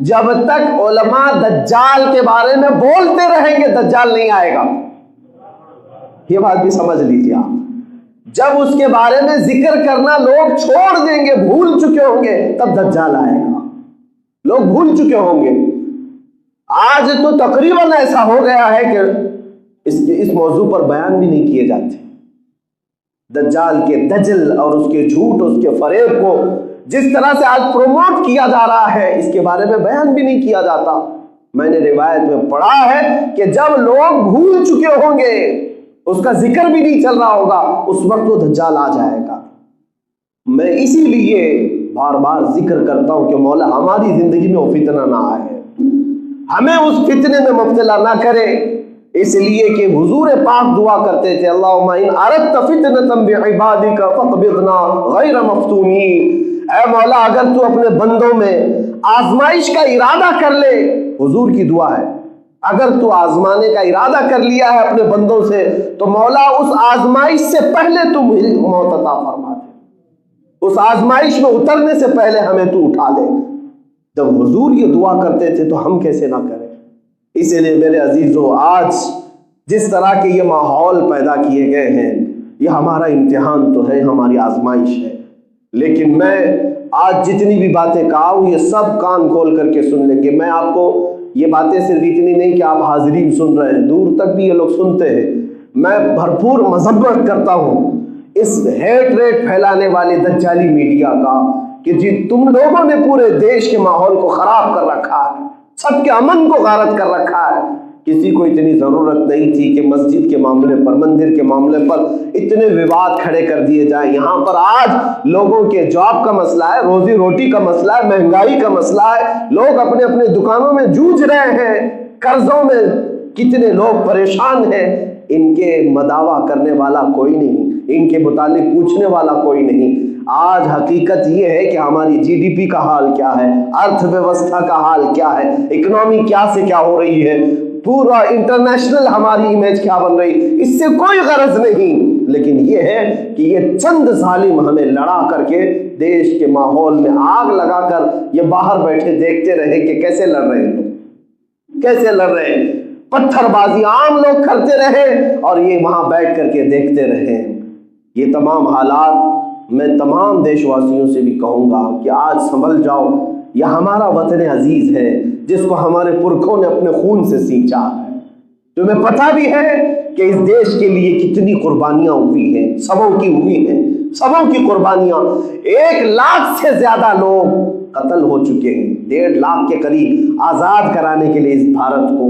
جب تک علماء دجال کے بارے میں بولتے رہیں گے دجال نہیں آئے گا. یہ بات بھی سمجھ لیجیے آپ. جب اس کے بارے میں ذکر کرنا لوگ چھوڑ دیں گے، بھول چکے ہوں گے، تب دجال آئے گا. لوگ بھول چکے ہوں گے. آج تو تقریباً ایسا ہو گیا ہے کہ اس موضوع پر بیان بھی نہیں کیے جاتے. دجال کے دجل اور اس کے جھوٹ، اس کے فریب کو جس طرح سے آج پروموٹ کیا جا رہا ہے، اس کے بارے میں بیان بھی نہیں کیا جاتا. میں نے روایت میں پڑھا ہے کہ جب لوگ بھول چکے ہوں گے، اس کا ذکر بھی نہیں چل رہا ہوگا، اس وقت وہ دجال آ جائے گا. میں اسی لیے بار بار ذکر کرتا ہوں کہ مولا ہماری زندگی میں وہ فتنہ نہ آئے، ہمیں اس فتنے میں مبتلا نہ کرے. اس لیے کہ حضور پاک دعا کرتے تھے اللہم ان اردت فتنة بعبادک فاقبضنا غیر مفتونین. اے مولا اگر تو اپنے بندوں میں آزمائش کا ارادہ کر لے، حضور کی دعا ہے، اگر تو آزمانے کا ارادہ کر لیا ہے اپنے بندوں سے تو مولا اس آزمائش سے پہلے تو مجھے موت عطا فرما دے، اس آزمائش میں اترنے سے پہلے ہمیں تو اٹھا لے. جب حضور یہ دعا کرتے تھے تو ہم کیسے نہ کریں؟ اسی لیے میرے عزیزو، آج جس طرح کے یہ ماحول پیدا کیے گئے ہیں، یہ ہمارا امتحان تو ہے، ہماری آزمائش ہے. لیکن میں آج جتنی بھی باتیں کہا ہوں یہ سب کان کھول کر کے سن لیں گے. میں آپ کو یہ باتیں صرف اتنی نہیں کہ آپ حاضرین سن رہے ہیں، دور تک بھی یہ لوگ سنتے ہیں. میں بھرپور مذمت کرتا ہوں اس ہیٹ ریٹ پھیلانے والے دجالی میڈیا کا کہ جی تم لوگوں نے پورے دیش کے ماحول کو خراب کر رکھا ہے، سب کے امن کو غارت کر رکھا ہے. کسی کو اتنی ضرورت نہیں تھی کہ مسجد کے معاملے پر، مندر کے معاملے پر اتنے وواد کھڑے کر دیے جائیں. یہاں پر آج لوگوں کے جاب کا مسئلہ ہے، روزی روٹی کا مسئلہ ہے، مہنگائی کا مسئلہ ہے، لوگ اپنے اپنے دکانوں میں جوجھ رہے ہیں، قرضوں میں کتنے لوگ پریشان ہیں. ان کے مداوا کرنے والا کوئی نہیں، ان کے متعلق پوچھنے والا کوئی نہیں. آج حقیقت یہ ہے کہ ہماری جی ڈی پی کا حال کیا ہے، ارتھ ویوستھا کا حال کیا ہے، اکنامی کیا سے کیا ہو رہی ہے، پورا انٹرنیشنل ہماری امیج کیا بن رہی، اس سے کوئی غرض نہیں. لیکن یہ ہے کہ یہ چند ظالم ہمیں لڑا کر کے دیش کے ماحول میں آگ لگا کر یہ باہر بیٹھے دیکھتے رہے کہ کیسے لڑ رہے ہیں لوگ، کیسے لڑ رہے ہیں. پتھر بازی عام لوگ کرتے رہے اور یہ وہاں بیٹھ کر کے دیکھتے رہے. یہ تمام حالات میں تمام دیش واسیوں سے بھی کہوں گا کہ آج سنبھل جاؤ، یہ ہمارا وطن عزیز ہے جس کو ہمارے پرکھوں نے اپنے خون سے سینچا ہے۔ تمہیں پتہ بھی ہے کہ اس دیش کے لیے کتنی قربانیاں ہوئی ہیں، سبوں کی ہوئی ہیں، سبوں کی قربانیاں۔ 1 لاکھ سے زیادہ لوگ قتل ہو چکے ہیں، 1.5 لاکھ کے قریب آزاد کرانے کے لیے اس بھارت کو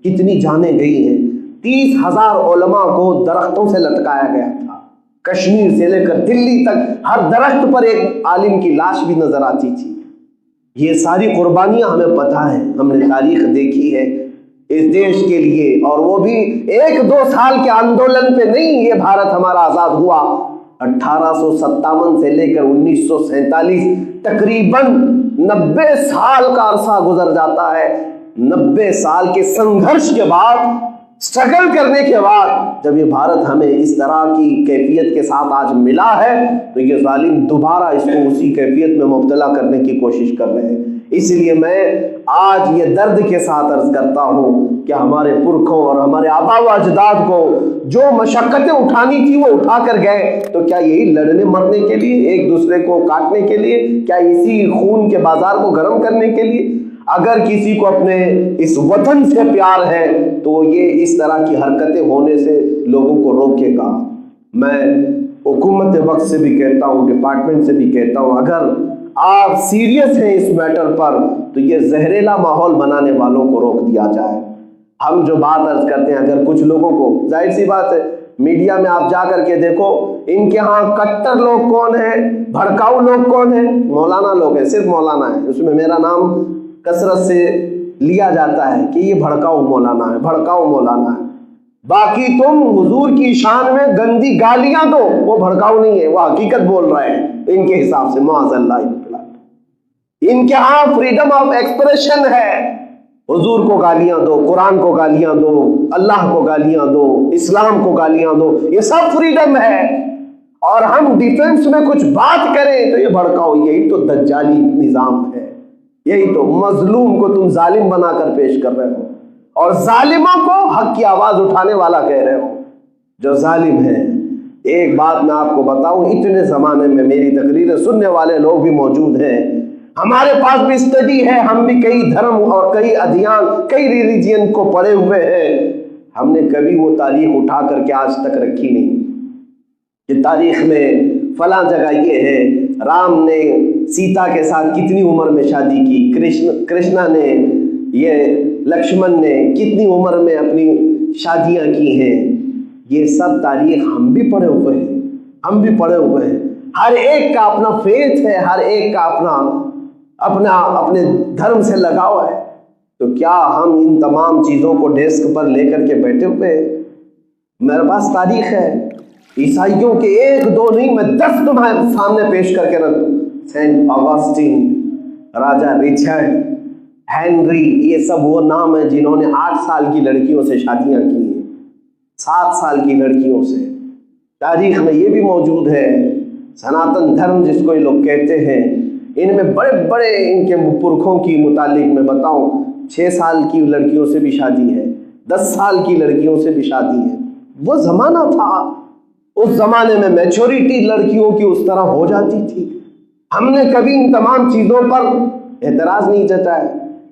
کتنی جانیں گئی ہیں۔ 30,000 علماء کو درختوں سے لٹکایا گیا تھا، کشمیر سے لے کر دلی تک ہر درخت پر ایک عالم کی لاش بھی نظر آتی تھی۔ یہ ساری قربانیاں ہمیں پتہ ہے، ہم نے تاریخ دیکھی ہے اس دیش کے لیے، اور وہ بھی 1-2 سال کے آندولن پہ نہیں یہ بھارت ہمارا آزاد ہوا۔ 1857 سے لے کر 1947 تقریباً 90 سال کا عرصہ گزر جاتا ہے۔ 90 سال کے سنگھرش کے بعد، سٹرگل کرنے کے بعد جب یہ بھارت ہمیں اس طرح کی کیفیت کے ساتھ آج ملا ہے تو یہ ظالم دوبارہ اس کو اسی کیفیت میں مبتلا کرنے کی کوشش کر رہے ہیں۔ اس لیے میں آج یہ درد کے ساتھ عرض کرتا ہوں کہ ہمارے پرکھوں اور ہمارے آبا و اجداد کو جو مشقتیں اٹھانی تھی وہ اٹھا کر گئے، تو کیا یہی لڑنے مرنے کے لیے، ایک دوسرے کو کاٹنے کے لیے، کیا اسی خون کے بازار کو گرم کرنے کے لیے؟ اگر کسی کو اپنے اس وطن سے پیار ہے تو یہ اس طرح کی حرکتیں ہونے سے لوگوں کو روکے گا۔ میں حکومت وقت سے بھی کہتا ہوں، ڈپارٹمنٹ سے بھی کہتا ہوں، اگر آپ سیریس ہیں اس میٹر پر تو یہ زہریلا ماحول بنانے والوں کو روک دیا جائے۔ ہم جو بات عرض کرتے ہیں، اگر کچھ لوگوں کو، ظاہر سی بات ہے میڈیا میں آپ جا کر کے دیکھو ان کے ہاں کٹر لوگ کون ہیں، بھڑکاؤ لوگ کون ہیں، مولانا لوگ ہیں، صرف مولانا ہے، اس میں میرا نام کثرت سے لیا جاتا ہے کہ یہ بھڑکاؤ مولانا ہے، بھڑکاؤ مولانا ہے۔ باقی تم حضور کی شان میں گندی گالیاں دو، وہ بھڑکاؤ نہیں ہے، وہ حقیقت بول رہے ہیں ان کے حساب سے، معاذ اللہ۔ ان کے ہاں فریڈم آف ایکسپریشن ہے، حضور کو گالیاں دو، قرآن کو گالیاں دو، اللہ کو گالیاں دو، اسلام کو گالیاں دو، یہ سب فریڈم ہے۔ اور ہم ڈیفنس میں کچھ بات کریں تو یہ بھڑکاؤ، یہی تو دجالی نظام ہے، یہی تو مظلوم کو تم ظالم بنا کر پیش کر رہے ہو اور ظالموں کو حق کی آواز اٹھانے والا کہہ رہے ہو جو ظالم ہیں۔ ایک بات میں آپ کو بتاؤں، اتنے زمانے میں میری تقریریں سننے والے لوگ بھی موجود ہیں، ہمارے پاس بھی اسٹڈی ہے، ہم بھی کئی دھرم اور کئی ادیان، کئی ریلیجین کو پڑھے ہوئے ہیں، ہم نے کبھی وہ تاریخ اٹھا کر کے آج تک رکھی نہیں کہ تاریخ میں فلاں جگہ یہ ہے، رام نے سیتا کے ساتھ کتنی عمر میں شادی کی، کرشنا نے، یہ لکشمن نے کتنی عمر میں اپنی شادیاں کی ہیں۔ یہ سب تاریخ ہم بھی پڑھے ہوئے ہیں، ہم بھی پڑھے ہوئے ہیں۔ ہر ایک کا اپنا فیتھ ہے، ہر ایک کا اپنے دھرم سے لگاؤ ہے، تو کیا ہم ان تمام چیزوں کو ڈیسک پر لے کر کے بیٹھے ہوئے ہیں؟ میرے پاس تاریخ ہے، عیسائیوں کے 1-2 نہیں، میں 10 تمہارے سامنے پیش کر کے رکھوں۔ سینٹ آگسٹین، راجا رچرڈ، ہینری، یہ سب وہ نام ہیں جنہوں نے 8 سال کی لڑکیوں سے شادیاں کی ہیں، 7 سال کی لڑکیوں سے۔ تاریخ میں یہ بھی موجود ہے۔ سناتن دھرم جس کو یہ لوگ کہتے ہیں، ان میں بڑے بڑے ان کے پرکھوں کی متعلق میں بتاؤں، 6 سال کی لڑکیوں سے بھی شادی ہے، 10 سال کی لڑکیوں سے بھی شادی ہے۔ وہ زمانہ تھا، اس زمانے میں میچورٹی لڑکیوں کی اس طرح ہو جاتی تھی۔ ہم نے کبھی ان تمام چیزوں پر اعتراض نہیں جتایا،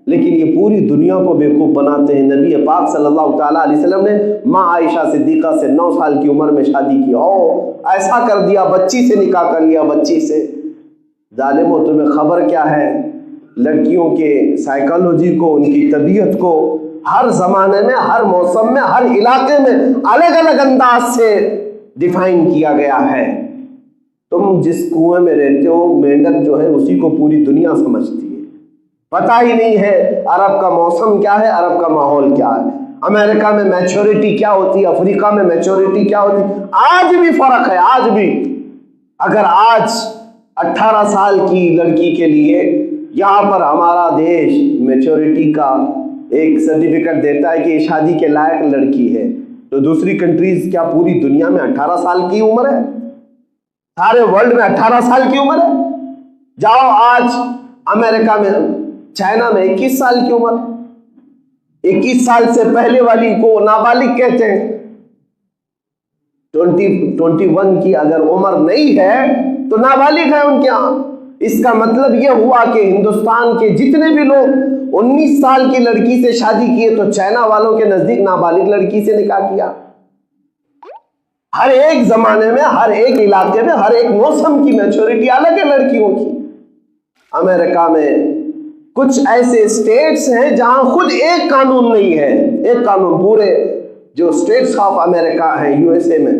لیکن یہ پوری دنیا کو بیوقوف بناتے ہیں۔ نبی پاک صلی اللہ تعالیٰ علیہ وسلم نے ماں عائشہ صدیقہ سے 9 سال کی عمر میں شادی کی، ایسا کر دیا، بچی سے نکاح کر لیا، بچی سے۔ ظالموں، تمہیں خبر کیا ہے لڑکیوں کے سائیکالوجی کو، ان کی طبیعت کو ہر زمانے میں، ہر موسم میں، ہر علاقے میں الگ الگ انداز سے ڈیفائن کیا گیا ہے۔ تم جس کنویں میں رہتے ہو، مینڈک جو ہے اسی کو پوری دنیا سمجھتی ہے، پتہ ہی نہیں ہے عرب کا موسم کیا ہے، عرب کا ماحول کیا ہے، امریکہ میں میچورٹی کیا ہوتی ہے، افریقہ میں میچورٹی کیا ہوتی ہے۔ آج بھی فرق ہے، آج بھی۔ اگر آج 18 سال کی لڑکی کے لیے یہاں پر ہمارا دیش میچورٹی کا ایک سرٹیفکیٹ دیتا ہے کہ یہ شادی کے لائق لڑکی ہے، تو دوسری کنٹریز کیا پوری دنیا میں 18 سال کی عمر ہے؟ سارے ورلڈ میں 18 سال کی عمر ہے؟ جاؤ آج امریکہ میں، چائنا میں 21 سال کی عمر ہے۔ 21 سال سے پہلے والی کو نابالغ کہتے ہیں۔ 21 کی اگر عمر نہیں ہے تو نابالغ ہے ان کے ہاں۔ اس کا مطلب یہ ہوا کہ ہندوستان کے جتنے بھی لوگ 19 سال کی لڑکی سے شادی کیے تو چائنا والوں کے نزدیک نابالغ لڑکی سے نکاح کیا۔ ہر ایک زمانے میں، ہر ایک علاقے میں، ہر ایک موسم کی میچورٹی الگ ہے لڑکیوں کی۔ امریکہ میں کچھ ایسے اسٹیٹس ہیں جہاں خود ایک قانون نہیں ہے، ایک قانون پورے جو اسٹیٹس آف امریکہ ہیں USA میں،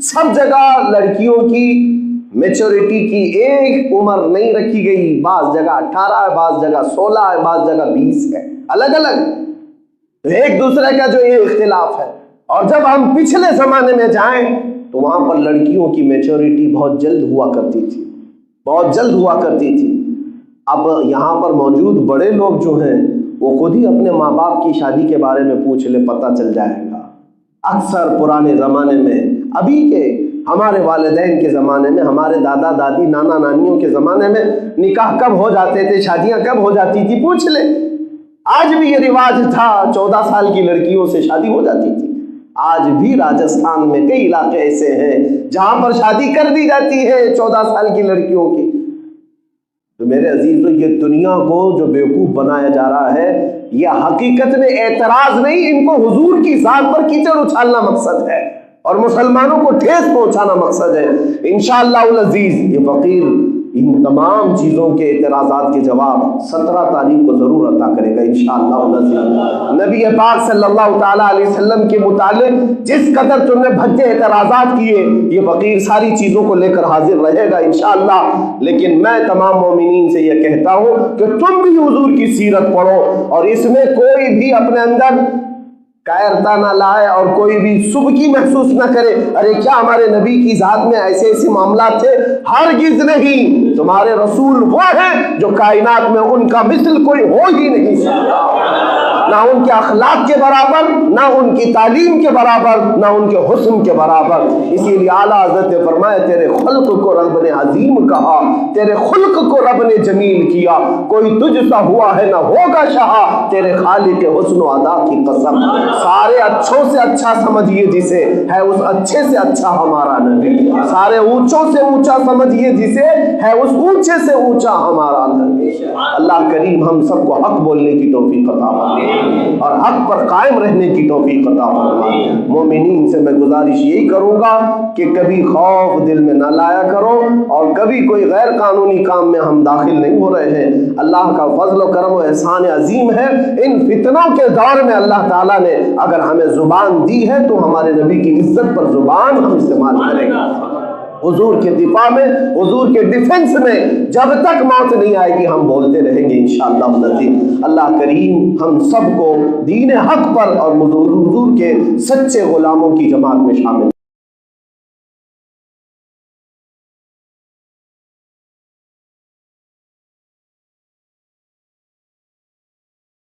سب جگہ لڑکیوں کی میچورٹی کی ایک عمر نہیں رکھی گئی۔ بعض جگہ 18 ہے، بعض جگہ 16 ہے، بعض جگہ 20 ہے، الگ الگ ایک دوسرے کا جو یہ اختلاف ہے۔ اور جب ہم پچھلے زمانے میں جائیں تو وہاں پر لڑکیوں کی میچورٹی بہت جلد ہوا کرتی تھی، بہت جلد ہوا کرتی تھی۔ اب یہاں پر موجود بڑے لوگ جو ہیں وہ خود ہی اپنے ماں باپ کی شادی کے بارے میں پوچھ لے، پتہ چل جائے گا۔ اکثر پرانے زمانے میں، ابھی کے ہمارے والدین کے زمانے میں، ہمارے دادا دادی نانا نانیوں کے زمانے میں نکاح کب ہو جاتے تھے، شادیاں کب ہو جاتی تھی، پوچھ لے۔ آج بھی یہ رواج تھا، 14 سال کی لڑکیوں سے شادی ہو جاتی تھی۔ آج بھی راجستھان میں کئی علاقے ایسے ہیں جہاں پر شادی کر دی جاتی ہے 14 سال کی لڑکیوں کی۔ تو میرے عزیزو، یہ دنیا کو جو بیوقوف بنایا جا رہا ہے، یہ حقیقت میں اعتراض نہیں، ان کو حضور کی ذات پر کیچڑ اچھالنا مقصد ہے اور مسلمانوں کو ٹھیس پہنچانا مقصد ہے۔ انشاءاللہ العزیز یہ فقیر ان تمام چیزوں کے اعتراضات کے جواب 17 تاریخ کو ضرور عطا کرے گا انشاءاللہ العزیز۔ نبی پاک صلی اللہ تعالیٰ علیہ وسلم کے متعلق جس قدر تم نے بھدے اعتراضات کیے، یہ فقیر ساری چیزوں کو لے کر حاضر رہے گا انشاءاللہ۔ لیکن میں تمام مومنین سے یہ کہتا ہوں کہ تم بھی حضور کی سیرت پڑھو اور اس میں کوئی بھی اپنے اندر کائرتا نہ لائے اور کوئی بھی سبکی محسوس نہ کرے، ارے کیا ہمارے نبی کی ذات میں ایسے ایسے معاملات تھے؟ ہرگز نہیں۔ تمہارے رسول وہ ہیں جو کائنات میں ان کا مثل کوئی ہو ہی نہیں سکتا، نہ ان کے اخلاق کے برابر، نہ ان کی تعلیم کے برابر، نہ ان کے حسن کے برابر۔ اسی لیے اعلیٰ حضرت نے فرمایا تیرے خلق کو رب نے عظیم کہا، تیرے خلق کو رب نے جمیل کیا، کوئی تجھ سا ہوا ہے نہ ہوگا شہا، تیرے خالق حسن و ادا کی قسم۔ سارے اچھوں سے اچھا سمجھیے جسے، ہے اس اچھے سے اچھا ہمارا نبی۔ سارے اونچوں سے اونچا سمجھیے جسے، ہے اس اونچے سے اونچا ہمارا نبی۔ اللہ کریم ہم سب کو حق بولنے کی توفیق عطا فرمائے اور حق پر قائم رہنے کی توفیق عطا فرمائے۔ مومنین سے میں گزارش یہی کروں گا کہ کبھی خوف دل میں نہ لایا کرو اور کبھی کوئی غیر قانونی کام میں ہم داخل نہیں ہو رہے ہیں۔ اللہ کا فضل و کرم و احسان عظیم ہے۔ ان فتنوں کے دور میں اللہ تعالیٰ نے اگر ہمیں زبان دی ہے تو ہمارے نبی کی عزت پر زبان ہم استعمال کریں گے۔ حضور کے دفاع میں، حضور کے ڈیفنس میں جب تک موت نہیں آئے گی ہم بولتے رہیں گے انشاءاللہ۔ اللہ کریم ہم سب کو دین حق پر اور حضور کے سچے غلاموں کی جماعت میں شامل